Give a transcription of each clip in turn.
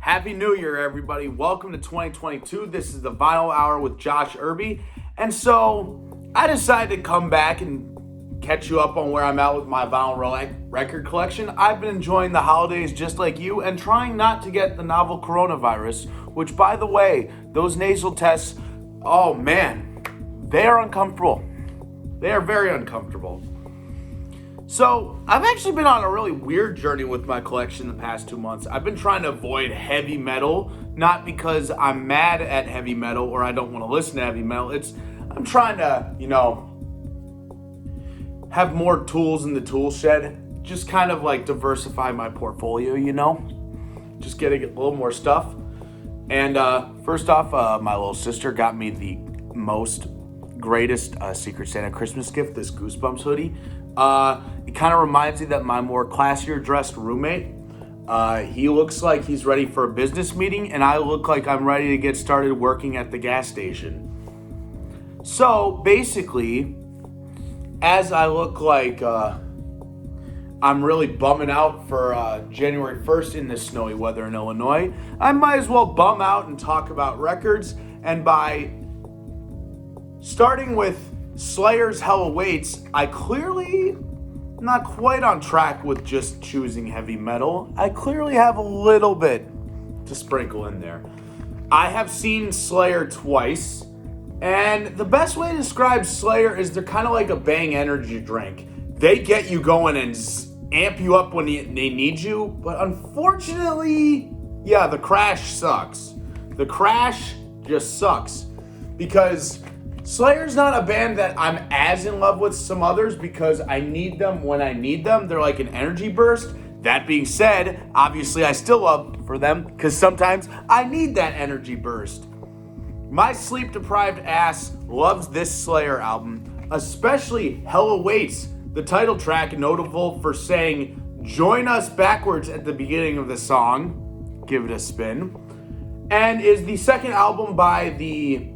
Happy New Year, everybody. Welcome to 2022. This is the Vinyl Hour with Josh Irby. And so I decided to come back and catch you up on where I'm at with my vinyl record collection. I've been enjoying the holidays just like you and trying not to get the novel coronavirus, which, by the way, those nasal tests, oh man, they are uncomfortable. They are very uncomfortable. So, I've actually been on a really weird journey with my collection the past 2 months. I've been trying to avoid heavy metal, not because I'm mad at heavy metal or I don't want to listen to heavy metal. I'm trying to, have more tools in the tool shed. Just kind of like diversify my portfolio, Just getting a little more stuff. And first off, my little sister got me the greatest Secret Santa Christmas gift, this Goosebumps hoodie. It kind of reminds me that my more classier dressed roommate, he looks like he's ready for a business meeting, and I look like I'm ready to get started working at the gas station. So basically, as I look like I'm really bumming out for January 1st in this snowy weather in Illinois, I might as well bum out and talk about records. And by starting with Slayer's Hell Awaits, I clearly not quite on track with just choosing heavy metal. I clearly have a little bit to sprinkle in there. I have seen Slayer twice, and the best way to describe Slayer is they're kind of like a Bang energy drink. They get you going and amp you up when they need you, but unfortunately, the crash sucks. The crash just sucks because Slayer's not a band that I'm as in love with some others because I need them when I need them. They're like an energy burst. That being said, obviously I still love for them because sometimes I need that energy burst. My sleep-deprived ass loves this Slayer album, especially Hell Awaits, the title track notable for saying "join us" backwards at the beginning of the song. Give it a spin. And is the second album by the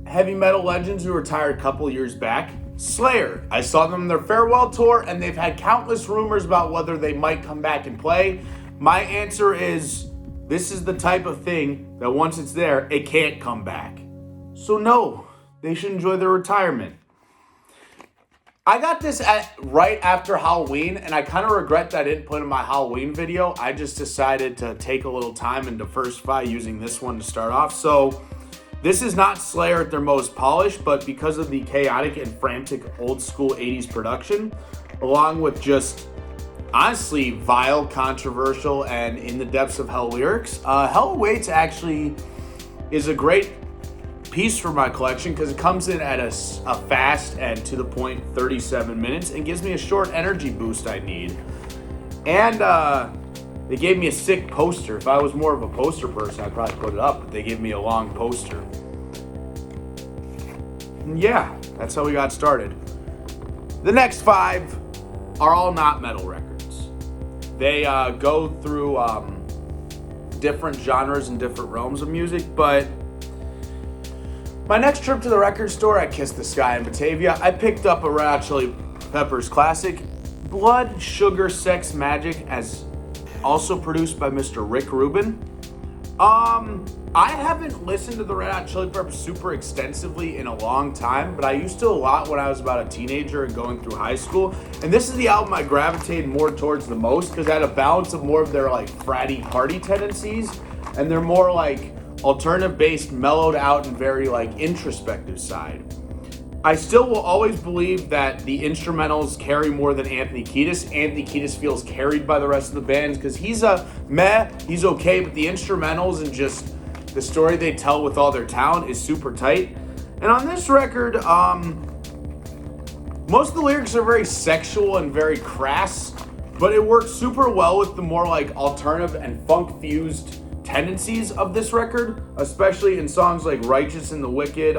heavy metal legends who retired a couple years back, Slayer. I saw them on their farewell tour, and they've had countless rumors about whether they might come back and play. My answer is, this is the type of thing that once it's there, it can't come back. So no, they should enjoy their retirement. I got this right after Halloween, and I kind of regret that I didn't put in my Halloween video. I just decided to take a little time and diversify using this one to start off. So this is not Slayer at their most polished, but because of the chaotic and frantic old school 80s production, along with just honestly vile, controversial, and in the depths of hell lyrics, Hell Awaits actually is a great piece for my collection because it comes in at a fast and to the point 37 minutes and gives me a short energy boost I need. And they gave me a sick poster. If I was more of a poster person, I'd probably put it up, but they gave me a long poster. And yeah, that's how we got started. The next 5 are all not metal records. They go through different genres and different realms of music, but my next trip to the record store at Kiss the Sky in Batavia, I picked up a Red Hot Chili Peppers classic, Blood, Sugar, Sex, Magic, as also produced by Mr. Rick Rubin. I haven't listened to the Red Hot Chili Peppers super extensively in a long time, but I used to a lot when I was about a teenager and going through high school. And this is the album I gravitated more towards the most because it had a balance of more of their like fratty party tendencies, and they're more like alternative based, mellowed out, and very like introspective side. I still will always believe that the instrumentals carry more than Anthony Kiedis. Anthony Kiedis feels carried by the rest of the bands because he's he's okay, but the instrumentals and just the story they tell with all their talent is super tight. And on this record, most of the lyrics are very sexual and very crass, but it works super well with the more like alternative and funk-fused tendencies of this record, especially in songs like Righteous and the Wicked,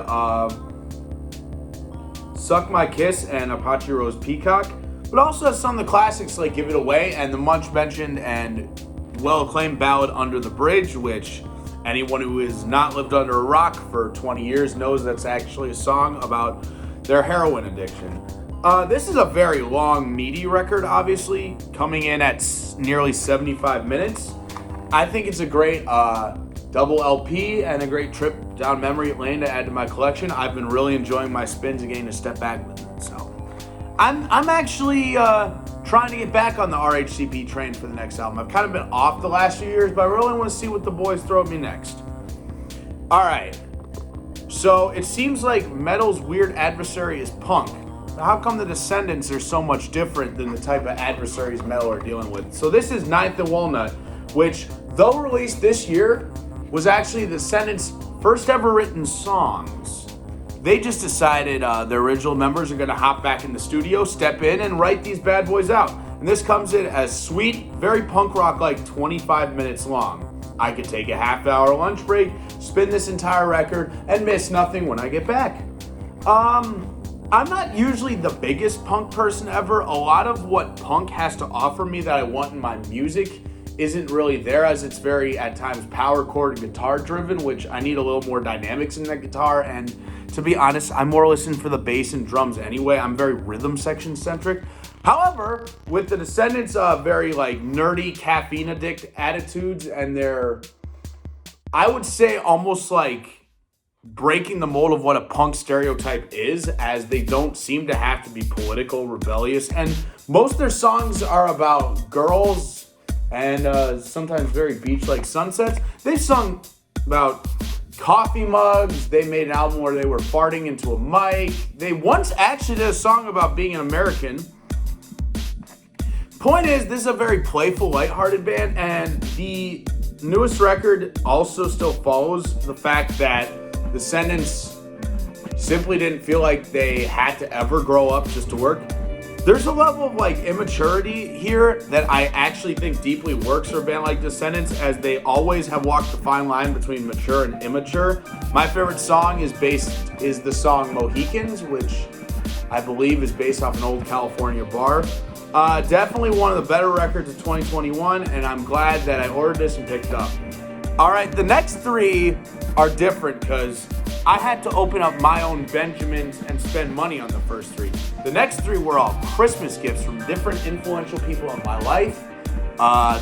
Suck My Kiss, and Apache Rose Peacock, but also has some of the classics like Give It Away and the much mentioned and well-acclaimed ballad Under the Bridge, which anyone who has not lived under a rock for 20 years knows that's actually a song about their heroin addiction. This is a very long, meaty record, obviously, coming in at nearly 75 minutes. I think it's a great double LP and a great trip down memory lane to add to my collection. I've been really enjoying my spins and getting to step back with it. So I'm actually trying to get back on the RHCP train for the next album. I've kind of been off the last few years, but I really want to see what the boys throw at me next. All right. So it seems like metal's weird adversary is punk. How come the Descendents are so much different than the type of adversaries metal are dealing with? So this is Ninth and Walnut, which, though released this year, was actually the Descendents' first ever written songs. They just decided the original members are going to hop back in the studio, step in, and write these bad boys out. And this comes in as sweet, very punk rock, like 25 minutes long. I could take a half-hour lunch break, spin this entire record, and miss nothing when I get back. I'm not usually the biggest punk person ever. A lot of what punk has to offer me that I want in my music isn't really there, as it's very, at times, power chord and guitar driven, which I need a little more dynamics in that guitar. And to be honest, I'm more listening for the bass and drums anyway. I'm very rhythm section centric. However, with the Descendents' very like nerdy caffeine addict attitudes and their, I would say, almost like breaking the mold of what a punk stereotype is, as they don't seem to have to be political, rebellious, and most of their songs are about girls and sometimes very beach-like sunsets. They've sung about coffee mugs. They made an album where they were farting into a mic. They once actually did a song about being an American. Point is, this is a very playful, lighthearted band, and the newest record also still follows the fact that Descendents simply didn't feel like they had to ever grow up just to work. There's a level of like immaturity here that I actually think deeply works for a band like Descendents, as they always have walked the fine line between mature and immature. My favorite song is the song Mohicans, which I believe is based off an old California bar. Definitely one of the better records of 2021, and I'm glad that I ordered this and picked it up. All right, the next three are different because I had to open up my own Benjamins and spend money on the first three. The next three were all Christmas gifts from different influential people in my life.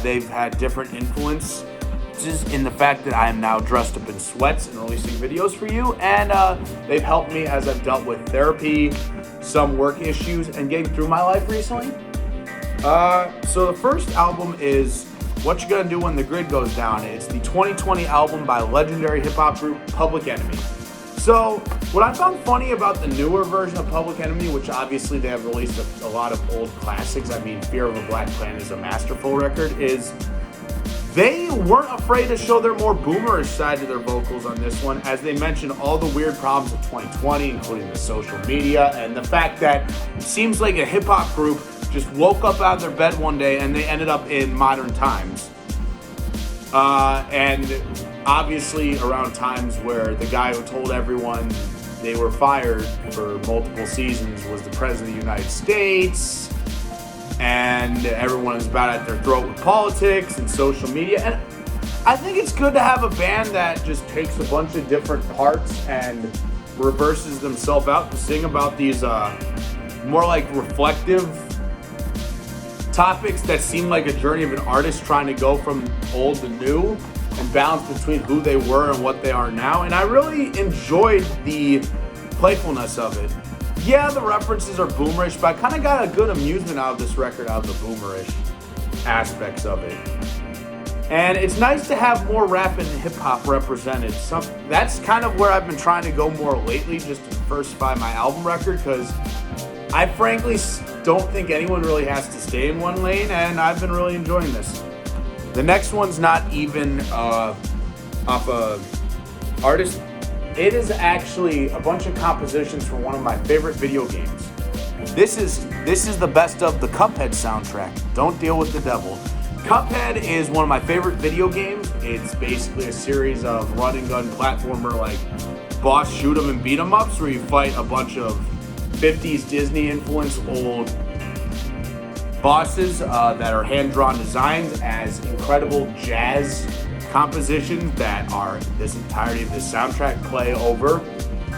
They've had different influences in the fact that I am now dressed up in sweats and releasing videos for you, and they've helped me as I've dealt with therapy, some work issues, and getting through my life recently. So the first album is What You Gonna Do When the Grid Goes Down. It's the 2020 album by legendary hip-hop group Public Enemy. So, what I found funny about the newer version of Public Enemy, which obviously they have released a lot of old classics, I mean, Fear of a Black Planet is a masterful record, is they weren't afraid to show their more boomerish side to their vocals on this one, as they mentioned all the weird problems of 2020, including the social media, and the fact that it seems like a hip-hop group just woke up out of their bed one day and they ended up in modern times. And obviously around times where the guy who told everyone they were fired for multiple seasons was the President of the United States, and everyone is about at their throat with politics and social media. And I think it's good to have a band that just takes a bunch of different parts and reverses themselves out to sing about these more like reflective topics that seem like a journey of an artist trying to go from old to new and balance between who they were and what they are now. And I really enjoyed the playfulness of it. Yeah, the references are boomerish, but I kind of got a good amusement out of this record, out of the boomerish aspects of it. And it's nice to have more rap and hip-hop represented. That's kind of where I've been trying to go more lately, just to diversify my album record, because I frankly don't think anyone really has to stay in one lane, and I've been really enjoying this. The next one's not even off a artist. It is actually a bunch of compositions from one of my favorite video games. This is the best of the Cuphead soundtrack, Don't Deal with the Devil. Cuphead is one of my favorite video games. It's basically a series of run and gun platformer, like boss shoot 'em and beat 'em ups, where you fight a bunch of 50s Disney influenced old bosses that are hand-drawn designs as incredible jazz compositions that are this entirety of the soundtrack play over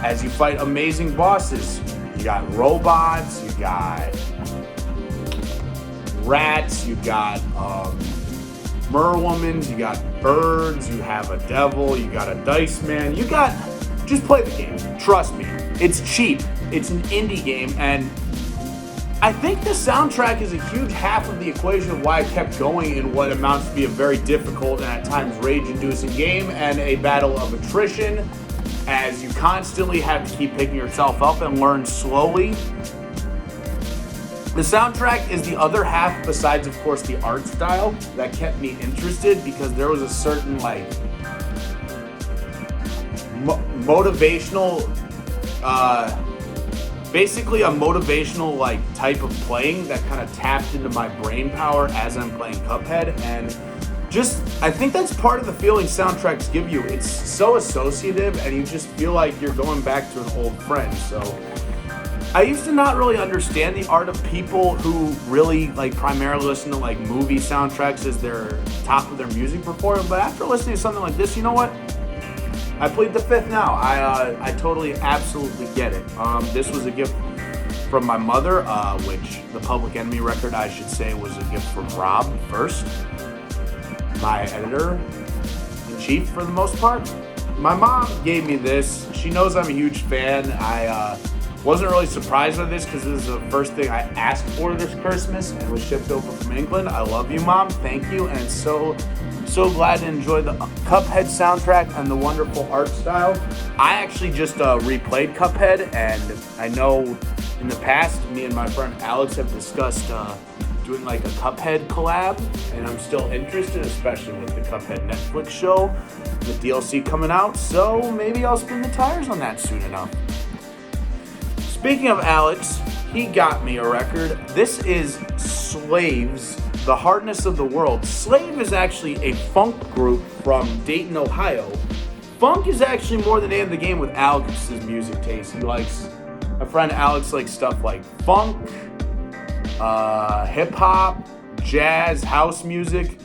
as you fight amazing bosses. You got robots, you got rats, you got merwomans, you got birds, you have a devil, you got a dice man, just play the game. Trust me, it's cheap. It's an indie game, and I think the soundtrack is a huge half of the equation of why I kept going in what amounts to be a very difficult and at times rage-inducing game and a battle of attrition, as you constantly have to keep picking yourself up and learn slowly. The soundtrack is the other half, besides, of course, the art style, that kept me interested, because there was a certain, motivational, basically a motivational, type of playing that kind of tapped into my brain power as I'm playing Cuphead, and I think that's part of the feeling soundtracks give you. It's so associative, and you just feel like you're going back to an old friend, so I used to not really understand the art of people who really primarily listen to movie soundtracks as their top of their music portfolio. But after listening to something like this, you know what? I plead the fifth now. I totally, absolutely get it. This was a gift from my mother, which the Public Enemy record, I should say, was a gift from Rob first, my editor-in-chief for the most part. My mom gave me this. She knows I'm a huge fan. I wasn't really surprised by this because this is the first thing I asked for this Christmas and was shipped over from England. I love you, Mom. Thank you. And so glad to enjoy the Cuphead soundtrack and the wonderful art style. I actually just replayed Cuphead, and I know in the past, me and my friend Alex have discussed doing a Cuphead collab, and I'm still interested, especially with the Cuphead Netflix show, the DLC coming out, so maybe I'll spin the tires on that soon enough. Speaking of Alex, he got me a record. This is Slaves, The Hardness of the World. Slave is actually a funk group from Dayton, Ohio. Funk is actually more the name of the game with Alex's music taste. My friend Alex likes stuff like funk, hip-hop, jazz, house music.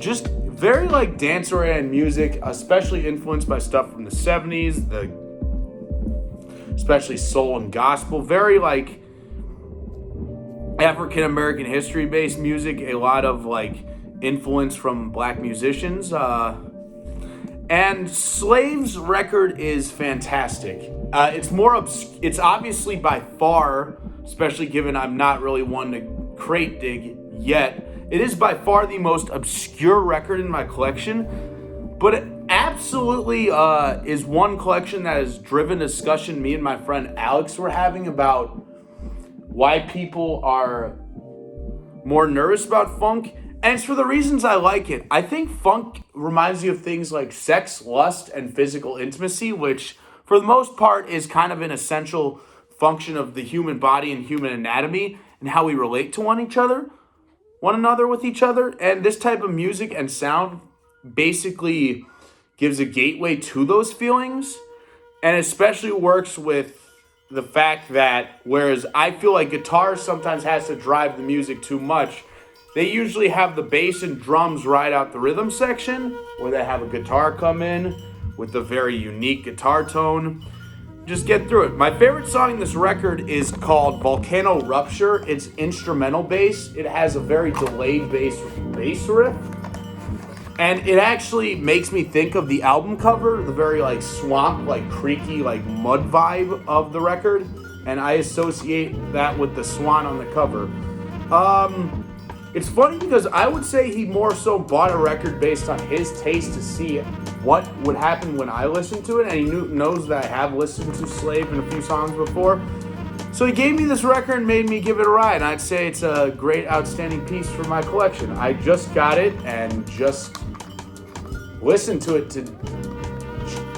Just very dance-oriented music, especially influenced by stuff from the 70s, especially soul and gospel. Very African American history based music, a lot of influence from black musicians. And Slaves record is fantastic. It's obviously by far, especially given I'm not really one to crate dig yet, it is by far the most obscure record in my collection. But it absolutely is one collection that has driven discussion me and my friend Alex were having about why people are more nervous about funk. And it's for the reasons I like it. I think funk reminds you of things like sex, lust, and physical intimacy, which for the most part is kind of an essential function of the human body and human anatomy and how we relate to one another with each other. And this type of music and sound basically gives a gateway to those feelings, and especially works with the fact that whereas I feel like guitar sometimes has to drive the music too much, they usually have the bass and drums ride out the rhythm section, or they have a guitar come in with a very unique guitar tone. Just get through it. My favorite song in this record is called Volcano Rupture. It's instrumental bass. It has a very delayed bass riff. And it actually makes me think of the album cover, the very swamp, creaky, mud vibe of the record. And I associate that with the swan on the cover. It's funny because I would say he more so bought a record based on his taste to see what would happen when I listened to it. And he knows that I have listened to Slave in a few songs before. So he gave me this record and made me give it a ride. And I'd say it's a great, outstanding piece for my collection. I just got it and just listened to it to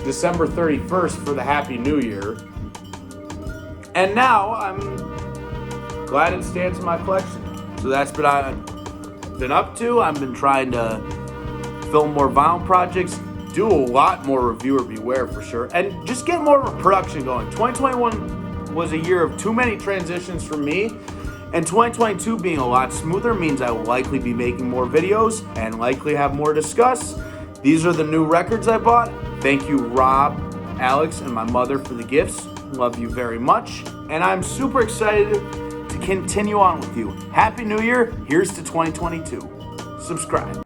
December 31st for the Happy New Year. And now I'm glad it stands in my collection. So that's what I've been up to. I've been trying to film more vinyl projects, do a lot more reviewer beware for sure, and just get more of a production going. 2021 was a year of too many transitions for me, and 2022 being a lot smoother means I will likely be making more videos and likely have more to discuss. These are the new records I bought. Thank you, Rob, Alex, and my mother for the gifts. Love you very much, and I'm super excited to continue on with you. Happy New Year. Here's to 2022. Subscribe.